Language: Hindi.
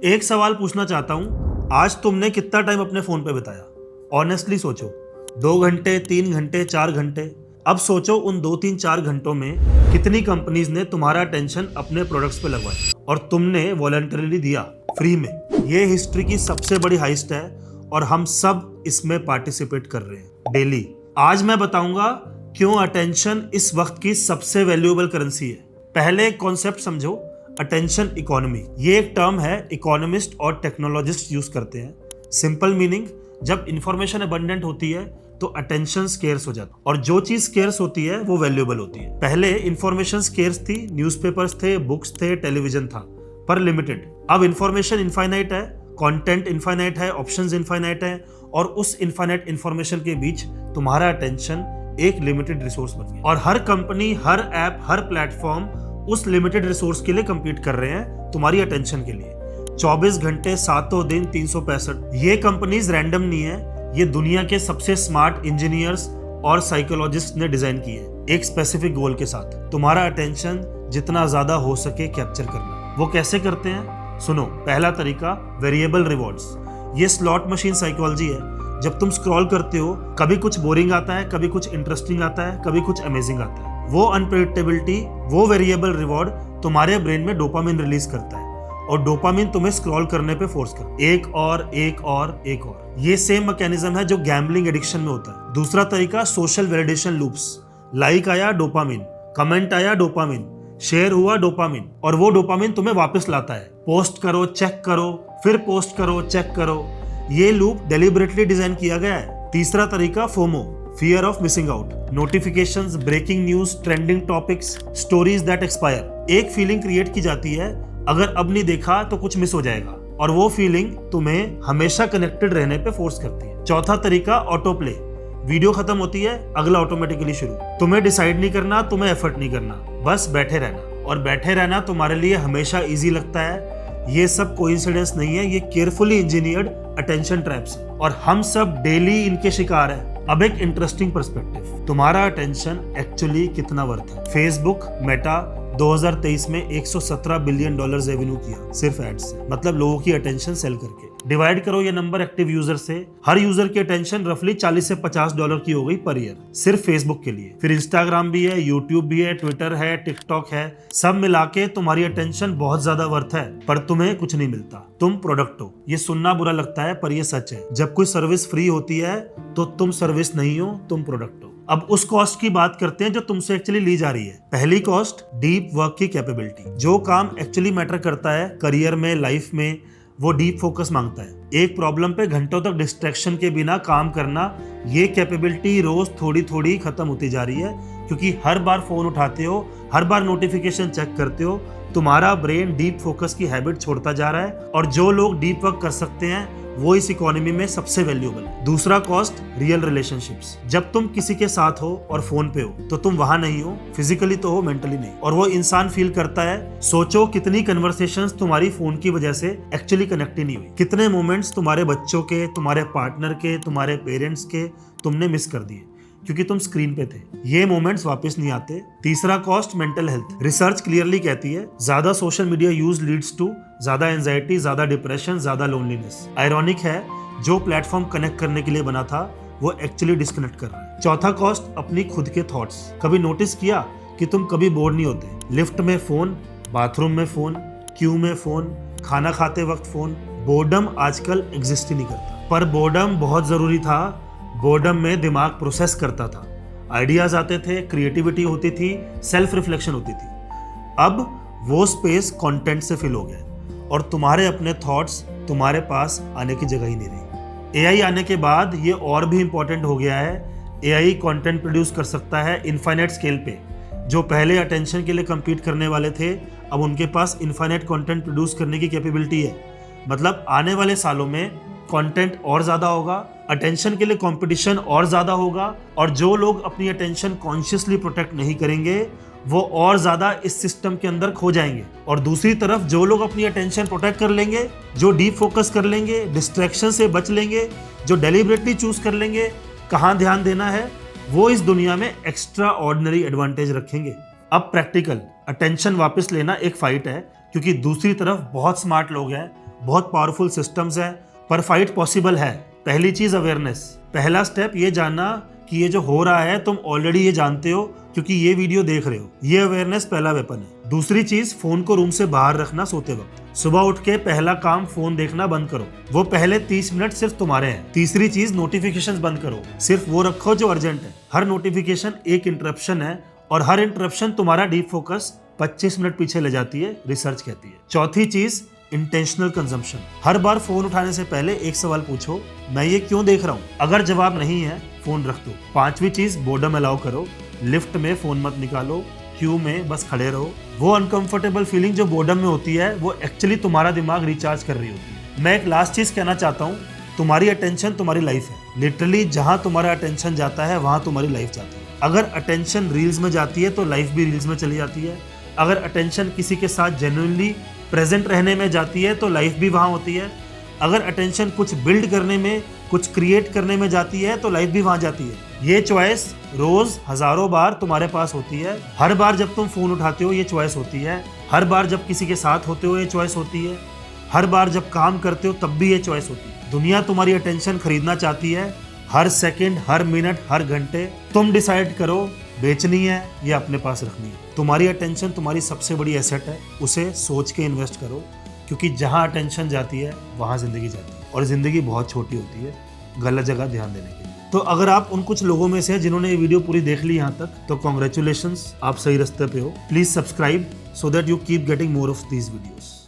एक सवाल पूछना चाहता हूँ, आज तुमने कितना टाइम अपने फोन पे बिताया? ऑनेस्टली सोचो, 2 घंटे, 3 घंटे, 4 घंटे। अब सोचो उन 2, 3, 4 घंटों में कितनी कंपनीज ने तुम्हारा अटेंशन अपने प्रोडक्ट्स पे लगवाया और तुमने वॉलंटरीली दिया, फ्री में। ये हिस्ट्री की सबसे बड़ी हाइस्ट है और हम सब इसमें पार्टिसिपेट कर रहे हैं डेली। आज मैं बताऊंगा क्यों अटेंशन इस वक्त की सबसे वैल्यूएबल करेंसी है। पहले एक कॉन्सेप्ट समझो, अटेंशन इकोनॉमी। ये एक टर्म है, इकोनॉमिस्ट और टेक्नोलॉजिस्ट यूज करते हैं। सिंपल मीनिंग, जब इंफॉर्मेशन अबंडेंट होती है तो अटेंशन स्केर्स हो जाता है और जो चीज स्केर्स होती है वो वैल्यूएबल होती है। पहले इंफॉर्मेशन स्केर्स थी, न्यूज़पेपर्स थे, बुक्स थे, टेलीविजन था, पर लिमिटेड। अब इंफॉर्मेशन इनफाइनाइट है, कंटेंट इनफाइनाइट है, ऑप्शंस इनफाइनाइट है और उस इनफाइनाइट इंफॉर्मेशन के बीच तुम्हारा अटेंशन एक लिमिटेड रिसोर्स बन गया। और हर कंपनी, हर ऐप, हर प्लेटफॉर्म उस लिमिटेड रिसोर्स के लिए कंपीट कर रहे हैं, तुम्हारी अटेंशन के लिए। 24 घंटे, 7 दिन, 365। ये कंपनीज रैंडम नहीं है, ये दुनिया के सबसे स्मार्ट इंजीनियर्स और साइकोलॉजिस्ट ने डिजाइन की है, एक स्पेसिफिक गोल के साथ। तुम्हारा अटेंशन जितना ज्यादा हो सके कैप्चर करना। वो कैसे करते हैं? सुनो, पहला तरीका, वेरिएबल रिवॉर्ड्स। ये स्लॉट मशीन साइकोलॉजी है। जब तुम स्क्रॉल करते हो, कभी कुछ बोरिंग आता है, कभी कुछ इंटरेस्टिंग आता है, कभी कुछ अमेजिंग आता है। वो अनप्रेडिक्टेबिलिटी, वो वेरिएबल रिवॉर्ड तुम्हारे ब्रेन में डोपामिन रिलीज करता है और डोपामिन तुम्हें स्क्रॉल करने पे फोर्स करता है, एक और एक और एक और। ये सेम मैकेनिज्म है जो गैम्बलिंग एडिक्शन में होता है। दूसरा तरीका, सोशल वैलिडेशन लूप्स। लाइक आया, डोपामिन, कमेंट आया, डोपामिन, शेयर हुआ, डोपामिन, और वो डोपामिन तुम्हें वापस लाता है। पोस्ट करो, चेक करो, फिर पोस्ट करो, चेक करो। ये लूप डेलिबरेटली डिजाइन किया गया है। तीसरा तरीका, FOMO, fear of missing out. Notifications, breaking news, trending topics, stories that expire. एक फीलिंग क्रिएट की जाती है, अगर अब नहीं देखा तो कुछ मिस हो जाएगा, और वो फीलिंग तुम्हें हमेशा कनेक्टेड रहने पे फोर्स करती है। चौथा तरीका, ऑटो प्ले। वीडियो खत्म होती है, अगला ऑटोमेटिकली शुरू। तुम्हें डिसाइड नहीं करना, तुम्हें एफर्ट नहीं करना, बस बैठे रहना। और बैठे रहना तुम्हारे लिए हमेशा इजी लगता है। ये सब कोइंसिडेंस नहीं है, ये केयरफुली इंजीनियर्ड अटेंशन ट्रैप्स है और हम सब डेली इनके शिकार हैं। अब एक इंटरेस्टिंग पर्सपेक्टिव, तुम्हारा अटेंशन एक्चुअली कितना वर्थ है? फेसबुक, मेटा 2023 में $117 बिलियन रेवेन्यू किया सिर्फ एड्स से, मतलब लोगों की अटेंशन सेल करके। डिवाइड करो ये नंबर एक्टिव यूजर से, हर यूजर की अटेंशन रफली $40 से $50 की हो गई पर ईयर, सिर्फ फेसबुक के लिए। फिर इंस्टाग्राम भी है, यूट्यूब भी है, ट्विटर है, टिकटॉक है। सब मिला के तुम्हारी अटेंशन बहुत ज्यादा वर्थ है, पर तुम्हें कुछ नहीं मिलता। तुम प्रोडक्ट हो। ये सुनना बुरा लगता है पर ये सच है। जब कोई सर्विस फ्री होती है तो तुम सर्विस नहीं हो, तुम प्रोडक्ट हो। अब उस कॉस्ट की बात करते हैं जो तुमसे एक्चुअली ली जा रही है। पहली कॉस्ट, डीप वर्क की कैपेबिलिटी। जो काम एक्चुअली मैटर करता है करियर में, लाइफ में, वो डीप फोकस मांगता है। एक प्रॉब्लम पे घंटों तक डिस्ट्रैक्शन के बिना काम करना, ये कैपेबिलिटी रोज थोड़ी थोड़ी खत्म होती जा रही है, क्योंकि हर बार फोन उठाते हो, हर बार नोटिफिकेशन चेक करते हो, तुम्हारा ब्रेन डीप फोकस की हैबिट छोड़ता जा रहा है। और जो लोग डीप वर्क कर सकते हैं वो इस इकोनॉमी में सबसे वैल्यूएबल है। दूसरा कॉस्ट, रियल रिलेशनशिप्स। जब तुम किसी के साथ हो और फोन पे हो तो तुम वहां नहीं हो, फिजिकली तो हो, मेंटली नहीं, और वो इंसान फील करता है। सोचो कितनी कन्वर्सेशंस तुम्हारी फोन की वजह से एक्चुअली कनेक्ट ही नहीं हुई, कितने मोमेंट्स तुम्हारे बच्चों के, तुम्हारे पार्टनर के, तुम्हारे पेरेंट्स के तुमने मिस कर दिए क्योंकि तुम स्क्रीन पे थे। ये मोमेंट्स वापस नहीं आते। तीसरा cost, mental health. Research clearly कहती है ज्यादा social media use leads to ज्यादा एंजाइटी, ज्यादा डिप्रेशन, ज्यादा लोनलीनेस। आयरॉनिक है, जो प्लेटफॉर्म कनेक्ट करने के लिए बना था वो एक्चुअली डिस्कनेक्ट कर रहा है। चौथा कॉस्ट, अपनी खुद के थॉट्स। कभी नोटिस किया कि तुम कभी बोर नहीं होते? लिफ्ट में फोन, बाथरूम में फोन, क्यू में फोन, खाना खाते वक्त फोन। बोर्डम आजकल एग्जिस्ट ही नहीं करता, पर बोर्डम बहुत जरूरी था। बोर्डम में दिमाग प्रोसेस करता था, आइडियाज आते थे, क्रिएटिविटी होती थी, सेल्फ रिफ्लेक्शन होती थी। अब वो स्पेस कंटेंट से फिल हो गया और तुम्हारे अपने थॉट्स तुम्हारे पास आने की जगह ही नहीं रही। एआई आने के बाद ये और भी इंपॉर्टेंट हो गया है। एआई कंटेंट प्रोड्यूस कर सकता है इनफाइनाइट स्केल पे। जो पहले अटेंशन के लिए compete करने वाले थे, अब उनके पास इनफाइनाइट कंटेंट प्रोड्यूस करने की कैपेबिलिटी है। मतलब आने वाले सालों में कंटेंट और ज्यादा होगा, अटेंशन के लिए कंपटीशन और ज्यादा होगा, और जो लोग अपनी अटेंशन कॉन्शियसली प्रोटेक्ट नहीं करेंगे वो और ज्यादा इस सिस्टम के अंदर खो जाएंगे। और दूसरी तरफ जो लोग अपनी अटेंशन प्रोटेक्ट कर लेंगे, जो डीप फोकस कर लेंगे, डिस्ट्रैक्शन से बच लेंगे, जो डेलिबरेटली चूज कर लेंगे कहाँ ध्यान देना है, वो इस दुनिया में एक्स्ट्रा ऑर्डिनरी एडवांटेज रखेंगे। अब प्रैक्टिकल, अटेंशन वापस लेना एक फाइट है, क्योंकि दूसरी तरफ बहुत स्मार्ट लोग हैं बहुत पावरफुल सिस्टम्स हैं, पर फाइट पॉसिबल है। पहली चीज अवेयरनेस। पहला स्टेप ये जानना कि ये जो हो रहा है तुम ऑलरेडी ये जानते हो क्योंकि ये वीडियो देख रहे हो। ये अवेयरनेस पहला वेपन है। दूसरी चीज, फोन को रूम से बाहर रखना सोते वक्त। सुबह उठ के पहला काम फोन देखना बंद करो, वो पहले 30 मिनट सिर्फ तुम्हारे हैं। तीसरी चीज, नोटिफिकेशंस बंद करो, सिर्फ वो रखो जो अर्जेंट है। हर नोटिफिकेशन एक इंटरप्शन है और हर इंटरप्शन तुम्हारा डीप फोकस 25 मिनट पीछे ले जाती है, रिसर्च कहती है। चौथी चीज, इंटेंशनल कंजम्पशन। हर बार फोन उठाने से पहले एक सवाल पूछो, मैं ये क्यों देख रहा हूँ? अगर जवाब नहीं है, फोन रख दो। पांचवी चीज, बोर्डम अलाउ करो। लिफ्ट में फोन मत निकालो, क्यू में बस खड़े रहो। वो अनकंफर्टेबल फीलिंग जो बोर्डम में होती है, वो एक्चुअली तुम्हारा दिमाग रिचार्ज कर रही होती है। मैं एक लास्ट चीज कहना चाहता हूँ, तुम्हारी अटेंशन तुम्हारी लाइफ है। लिटरली जहां तुम्हारा अटेंशन जाता है वहां तुम्हारी लाइफ जाती है। अगर अटेंशन रील्स में जाती है तो लाइफ भी रील्स में चली जाती है। अगर अटेंशन किसी के साथ जेन्युइनली प्रेजेंट रहने में जाती है तो लाइफ भी वहां होती है। अगर अटेंशन कुछ बिल्ड करने में, कुछ क्रिएट करने में जाती है तो लाइफ भी वहां जाती है। ये चॉइस रोज हजारों बार तुम्हारे पास होती है। हर बार जब तुम फोन उठाते हो ये चॉइस होती है। हर बार जब किसी के साथ होते हो ये चॉइस होती है। हर बार जब काम करते हो तब भी ये चॉइस होती है। दुनिया तुम्हारी अटेंशन खरीदना चाहती है, हर सेकंड, हर मिनट, हर घंटे। तुम डिसाइड करो बेचनी है या अपने पास रखनी है। तुम्हारी अटेंशन तुम्हारी सबसे बड़ी एसेट है, उसे सोच के इन्वेस्ट करो, क्योंकि जहां अटेंशन जाती है वहां जिंदगी जाती है और जिंदगी बहुत छोटी होती है गलत जगह ध्यान देने के लिए। तो अगर आप उन कुछ लोगों में से जिन्होंने ये वीडियो पूरी देख ली यहाँ तक, तो कॉन्ग्रेचुलेशंस, आप सही रास्ते पे हो। Please subscribe so that you keep getting more of these videos.